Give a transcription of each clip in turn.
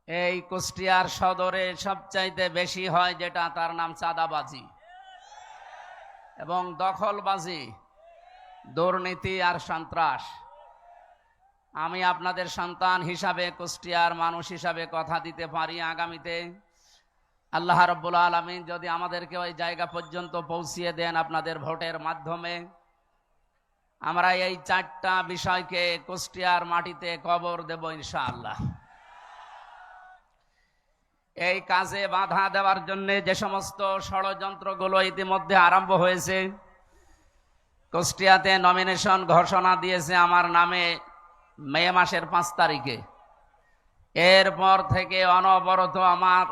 এই কুষ্টিয়ার সদরে সবচাইতে বেশি হয় যেটা, তার নাম চাঁদাবাজি এবং দখলবাজি, দুর্নীতি আর সন্ত্রাস। আমি আপনাদের সন্তান হিসাবে, কুষ্টিয়ার মানুষ হিসাবে কথা দিতে পারি, আগামীতে আল্লাহ রাব্বুল আলামিন যদি আমাদেরকে ওই জায়গা পর্যন্ত পৌঁছিয়ে দেন আপনাদের ভোটের মাধ্যমে, আমরা এই 4টা বিষয়কে কুষ্টিয়ার মাটিতে কবর দেব ইনশাআল্লাহ। এই কাজে বাধা দেওয়ার জন্য যে সমস্ত ষড়যন্ত্রগুলো ইতিমধ্যে আরম্ভ হয়েছে, কুষ্টিয়াতে নমিনেশন ঘোষণা দিয়েছে আমার নামে মে মাসের 5 তারিখে। এরপর থেকে অনবরত আমার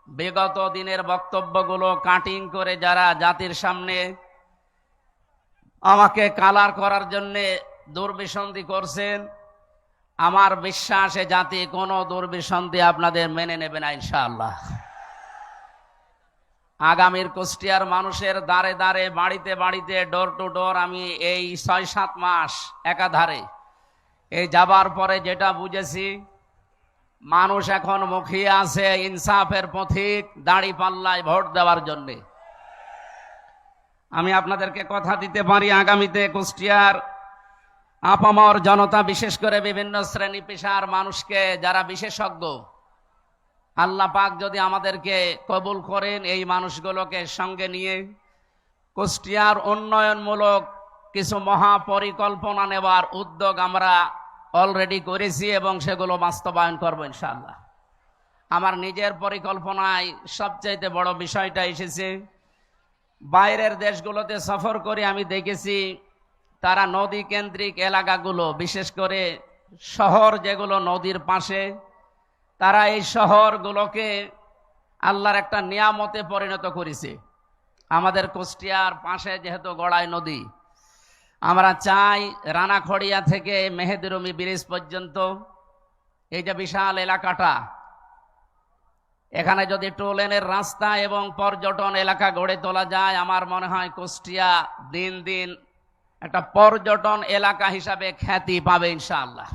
বিগত দিনের বক্তব্যগুলো কাটিং করে যারা জাতির সামনে আমাকে কালার করার জন্য দুর্বিসন্ধি করছেন, আমার বিশ্বাসে জাতি কোনো দুর্বিসন্ধি আপনাদের মেনে নেবে না ইনশাআল্লাহ। আগামীর কুষ্টিয়ার মানুষের দ্বারে দ্বারে, বাড়িতে বাড়িতে, ডোর টু ডোর আমি এই 6-7 মাস একাধারে এই যাবার পরে যেটা বুঝেছি, মানুষ এখন মুখিয়ে আছে ইনসাফের পথিক, দাড়ি পাল্লায় ভোট দেওয়ার জন্যে। আমি আপনাদেরকে কথা দিতে পারি, আগামীতে কুষ্টিয়ার আপামর জনতা, বিশেষ করে বিভিন্ন শ্রেণী পেশার মানুষকে যারা বিশেষজ্ঞ, আল্লাহ পাক যদি আমাদেরকে কবুল করেন, এই মানুষগুলোকে সঙ্গে নিয়ে কুষ্টিয়ার উন্নয়নমূলক কিছু মহাপরিকল্পনা নেওয়ার উদ্যোগ আমরা অলরেডি করেছি এবং সেগুলো বাস্তবায়ন করব ইনশাআল্লাহ। আমার নিজের পরিকল্পনায় সবচাইতে বড় বিষয়টা এসেছে, বাইরের দেশগুলোতে সফর করে আমি দেখেছি তারা নদী কেন্দ্রিক এলাকাগুলো, বিশেষ করে শহর যেগুলো নদীর পাশে, তারা এই শহরগুলোকে আল্লাহর একটা নিয়ামতে পরিণত করেছে। আমাদের কুষ্টিয়ার পাশে যেহেতু গড়াই নদী, আমরা চাই রানাখড়িয়া থেকে মেহেদিরুমি ব্রিজ পর্যন্ত এই যে বিশাল এলাকাটা, এখানে যদি টোলেনের রাস্তা এবং পর্যটন এলাকা গড়ে তোলা যায়, আমার মনে হয় কুষ্টিয়া দিন দিন একটা পর্যটন এলাকা হিসাবে খ্যাতি পাবে ইনশাআল্লাহ।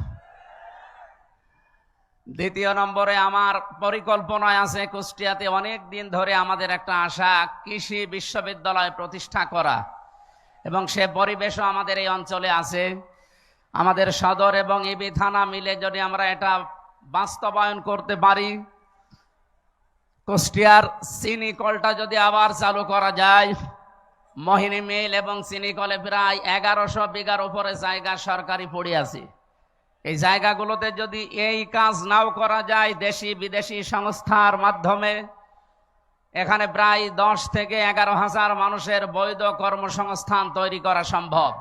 দ্বিতীয় নম্বরে আমার পরিকল্পনায় আছে কুষ্টিয়াতে অনেক দিন ধরে আমাদের একটা আশা, কৃষি বিশ্ববিদ্যালয় প্রতিষ্ঠা করা, এবং সে পরিবেশও আমাদের এই অঞ্চলে আছে। আমাদের সদর এবং ইবি থানা মিলে যদি আমরা এটা বাস্তবায়ন করতে পারি, কুষ্টিয়ার চিনি কলটা যদি আবার চালু করা যায়, মোহিনী মিল এবং চিনি কলে প্রায় 1100 বিঘার উপরে জায়গা সরকারি পড়ে আছে। এই জায়গাগুলোতে যদি এই কাজ নাও করা যায়, দেশি বিদেশি সংস্থার মাধ্যমে এখানে প্রায় 10 থেকে 11,000 মানুষের বৈধ কর্মসংস্থান তৈরি করা সম্ভব।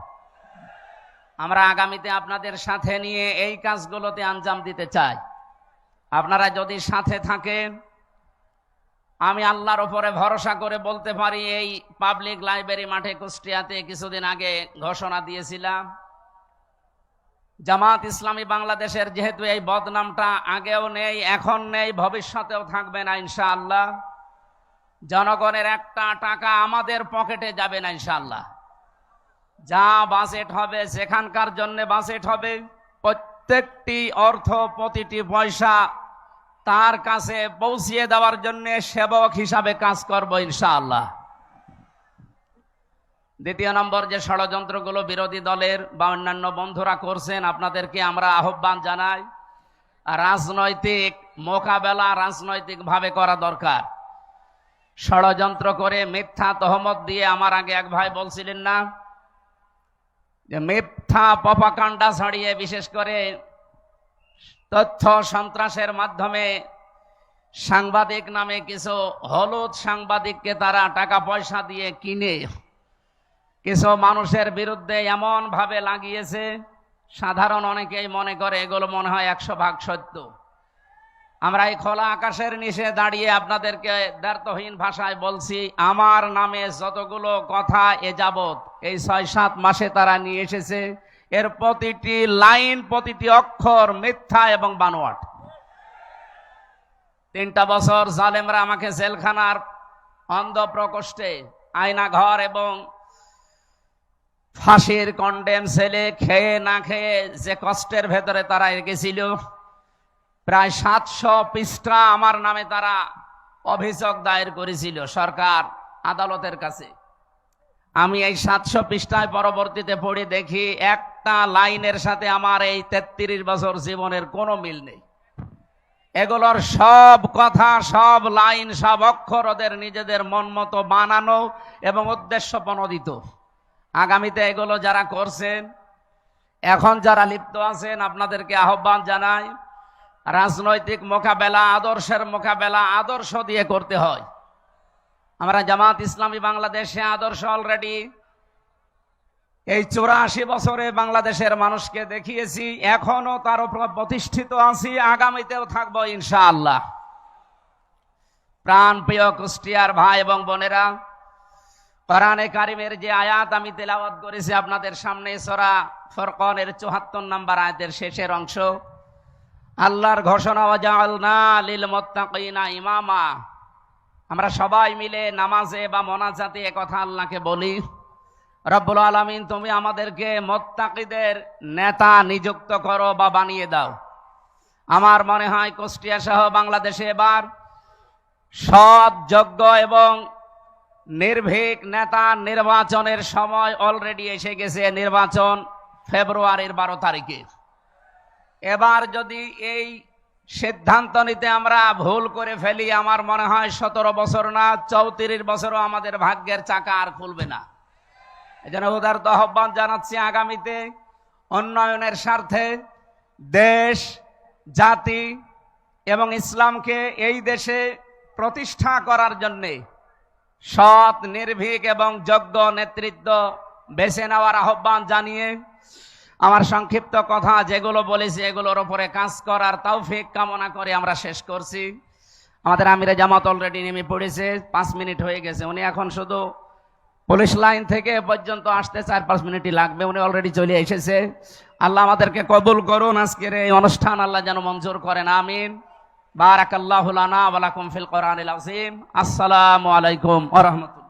আমরা আগামীতে আপনাদের সাথে নিয়ে এই কাজগুলোতে আঞ্জাম দিতে চাই। আপনারা যদি সাথে থাকেন, আমি আল্লাহর উপরে ভরসা করে বলতে পারি, এই পাবলিক লাইব্রেরি মাঠে কুষ্টিয়াতে কিছুদিন আগে ঘোষণা দিয়েছিলাম, জামাত ইসলামী বাংলাদেশের যেহেতু এই বদনামটা আগেও নেই, এখন নেই, ভবিষ্যতেও থাকবে না ইনশাআল্লাহ, জনগণের একটা টাকা আমাদের পকেটে যাবে না ইনশাআল্লাহ। যা বাজেট হবে, সেখানকার জন্য বাজেট হবে, প্রত্যেকটি অর্থ, প্রতিটি পয়সা তার কাছে পৌঁছিয়ে দেওয়ার জন্য সেবক হিসাবে কাজ করব ইনশাআল্লাহ। দ্বিতীয় নম্বর, যে ষড়যন্ত্রগুলো বিরোধী দলের বা অন্যান্য বন্ধুরা করছেন, আপনাদেরকে আমরা আহ্বান জানাই, রাজনৈতিক মোকাবেলা রাজনৈতিকভাবে করা দরকার। ষড়যন্ত্র করে মিথ্যা তহমত দিয়ে, আমার আগে এক ভাই বলছিলেন না যে মিথ্যা প্রপাগান্ডা ছড়িয়ে, বিশেষ করে তথ্য সন্ত্রাসের মাধ্যমে সাংবাদিক নামে কিছু হলুদ সাংবাদিককে তারা টাকা পয়সা দিয়ে কিনে কিছু মানুষের বিরুদ্ধে এমন ভাবে লাগিয়েছে, সাধারণ অনেকেই মনে করে এগুলো মনে হয় 100% সত্য। আমরা এই খোলা আকাশের নিচে দাঁড়িয়ে আপনাদেরকে দ্ব্যর্থহীন ভাষায় বলছি, আমার নামে যতগুলো কথা এ যাবৎ এই 6-7 মাসে তারা নিয়ে এসেছে, এর প্রতিটি লাইন, প্রতিটি অক্ষর মিথ্যা এবং বানোয়াট। 3টা বছর জালেমরা আমাকে জেলখানার অন্ধ প্রকোষ্ঠে, আয়না ঘর এবং ফাঁসির কন্ডেম সেলে খেয়ে না খেয়ে যে কষ্টের ভেতরে তারা রেখেছিল, প্রায় 700 পৃষ্ঠা আমার নামে তারা অভিযোগ দায়ের করেছিল সরকার আদালতের কাছে। আমি এই 700 পৃষ্ঠায় পরবর্তীতে পড়ে দেখি একটা লাইনের সাথে আমার এই 33 বছর জীবনের কোনো মিল নেই। এগুলোর সব কথা, সব লাইন, সব অক্ষর ওদের নিজেদের মন মতো বানানো এবং উদ্দেশ্য প্রণোদিত। আগামীতে এগুলো যারা করছেন, এখন যারা লিপ্ত আছেন, আপনাদেরকে আহ্বান জানাই, রাজনৈতিক মোকাবেলা, আদর্শের মোকাবেলা আদর্শ দিয়ে করতে হয়। আমরা জামাত ইসলামী বাংলাদেশে আদর্শ অলরেডি এই 84 বছরে বাংলাদেশের মানুষকে দেখিয়েছি, এখনো তার উপর প্রতিষ্ঠিত আছি, আগামীতেও থাকবো ইনশাআল্লাহ। প্রাণ প্রিয় কুষ্টিয়ার ভাই এবং বোনেরা, কোরআনে কারিমের যে আয়াত আমি তেলাওয়াত করেছি আপনাদের সামনে, সূরা ফুরকানের 74 নম্বর আয়াতের শেষের অংশ, আল্লাহর ঘোষণা, ওয়াজআলনা লিল মুত্তাকিনা ইমামা। আমরা সবাই মিলে নামাজে বা মোনাজাতে এ কথা আল্লাহকে বলি, রব্বুল আলামিন তুমি আমাদেরকে মুত্তাকিদের নেতা নিযুক্ত করো বা বানিয়ে দাও। আমার মনে হয় কুষ্টিয়া সহ বাংলাদেশে এবার সৎ, যোগ্য এবং নির্ভীক নেতা নির্বাচনের সময় অলরেডি এসে গেছে। নির্বাচন ফেব্রুয়ারির 12 তারিখে। এবার যদি এই সিদ্ধান্ত নিতে আমরা ভুল করে ফেলি, আমার মনে হয় 17 বছর না 34 বছরও আমাদের ভাগ্যের চাকা আর খুলবে না। এজন্য উদারত আহ্বান জানাচ্ছি, আগামীতে উন্নয়নের স্বার্থে দেশ, জাতি এবং ইসলামকে এই দেশে প্রতিষ্ঠা করার জন্যে সৎ, নির্ভীক এবং যোগ্য নেতৃত্ব বেছে নেওয়ার আহ্বান জানিয়ে আমার সংক্ষিপ্ত কথা যেগুলো বলেছি এগুলোর উপরে কাজ করার তৌফিক কামনা করে আমরা শেষ করছি। আমাদের আমিরে জামাত অলরেডি নেমে পড়েছে, 5 মিনিট হয়ে গেছে। উনি এখন শুধু পুলিশ লাইন থেকে পর্যন্ত আসতে 4-5 মিনিটই লাগবে, উনি অলরেডি চলে এসেছে। আল্লাহ আমাদেরকে কবুল করুন, আজকের এই অনুষ্ঠান আল্লাহ যেন মঞ্জুর করেন, আমিন। বারাকাল্লাহু লানা ওয়া লাকুম ফিল কোরআনিল আযীম। আসসালামু আলাইকুম ওয়া রাহমাতুল্লাহ।